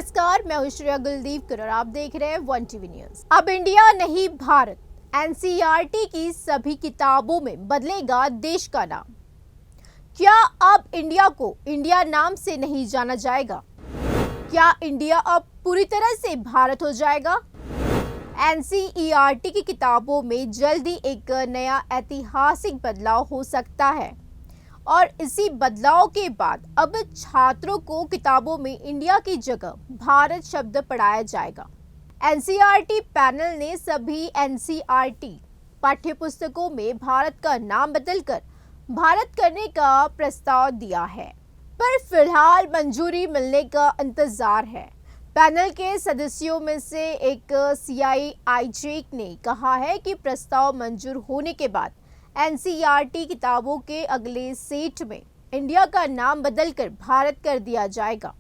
नमस्कार, मैं हूं श्रेया गुलदीप और आप देख रहे हैं वन टीवी न्यूज। अब इंडिया नहीं भारत, एनसीईआरटी की सभी किताबों में बदलेगा देश का नाम। क्या अब इंडिया को इंडिया नाम से नहीं जाना जाएगा? क्या इंडिया अब पूरी तरह से भारत हो जाएगा? एनसीईआरटी की किताबों में जल्दी एक नया ऐतिहासिक बदलाव हो सकता है और इसी बदलाव के बाद अब छात्रों को किताबों में इंडिया की जगह भारत शब्द पढ़ाया जाएगा। एनसीईआरटी पैनल ने सभी एनसीईआरटी पाठ्यपुस्तकों में भारत का नाम बदलकर भारत करने का प्रस्ताव दिया है, पर फिलहाल मंजूरी मिलने का इंतजार है। पैनल के सदस्यों में से एक CIIJ ने कहा है कि प्रस्ताव मंजूर होने के बाद एनसीईआरटी किताबों के अगले सेट में इंडिया का नाम बदलकर भारत कर दिया जाएगा।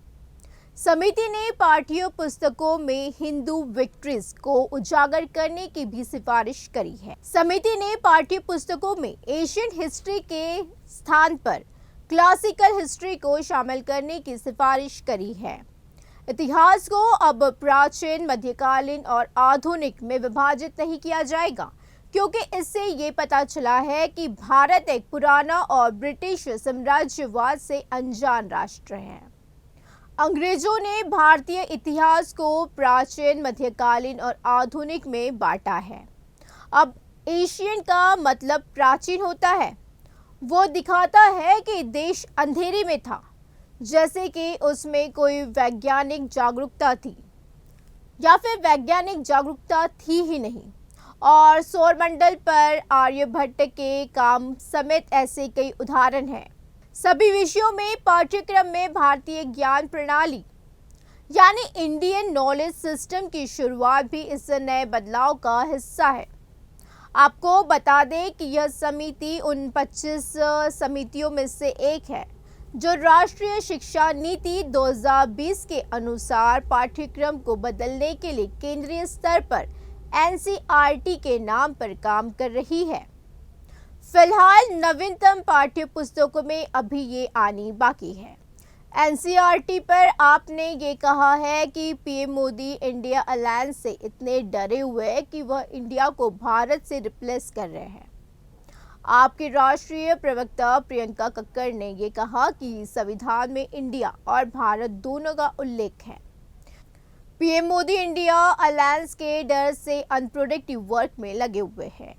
समिति ने पाठ्य पुस्तकों में हिंदू विक्ट्रीज को उजागर करने की भी सिफारिश करी है। समिति ने पाठ्य पुस्तकों में एशियन हिस्ट्री के स्थान पर क्लासिकल हिस्ट्री को शामिल करने की सिफारिश करी है। इतिहास को अब प्राचीन, मध्यकालीन और आधुनिक में विभाजित नहीं किया जाएगा, क्योंकि इससे ये पता चला है कि भारत एक पुराना और ब्रिटिश साम्राज्यवाद से अनजान राष्ट्र है। अंग्रेजों ने भारतीय इतिहास को प्राचीन, मध्यकालीन और आधुनिक में बांटा है। अब एशियन का मतलब प्राचीन होता है। वो दिखाता है कि देश अंधेरे में था, जैसे कि उसमें कोई वैज्ञानिक जागरूकता थी या फिर वैज्ञानिक जागरूकता थी ही नहीं। और सौरमंडल पर आर्यभट्ट के काम समेत ऐसे कई उदाहरण हैं। सभी विषयों में पाठ्यक्रम में भारतीय ज्ञान प्रणाली यानी इंडियन नॉलेज सिस्टम की शुरुआत भी इस नए बदलाव का हिस्सा है। आपको बता दें कि यह समिति उन 25 समितियों में से एक है जो राष्ट्रीय शिक्षा नीति 2020 के अनुसार पाठ्यक्रम को बदलने के लिए केंद्रीय स्तर पर एनसीईआरटी के नाम पर काम कर रही है। फिलहाल नवीनतम पाठ्य पुस्तकों में अभी ये आनी बाकी है। एनसीईआरटी पर आपने ये कहा है कि पीएम मोदी इंडिया अलायंस से इतने डरे हुए हैं कि वह इंडिया को भारत से रिप्लेस कर रहे हैं। आपके राष्ट्रीय प्रवक्ता प्रियंका कक्कड़ ने ये कहा कि संविधान में इंडिया और भारत दोनों का उल्लेख है। पीएम मोदी इंडिया अलायंस के डर से अनप्रोडक्टिव वर्क में लगे हुए हैं।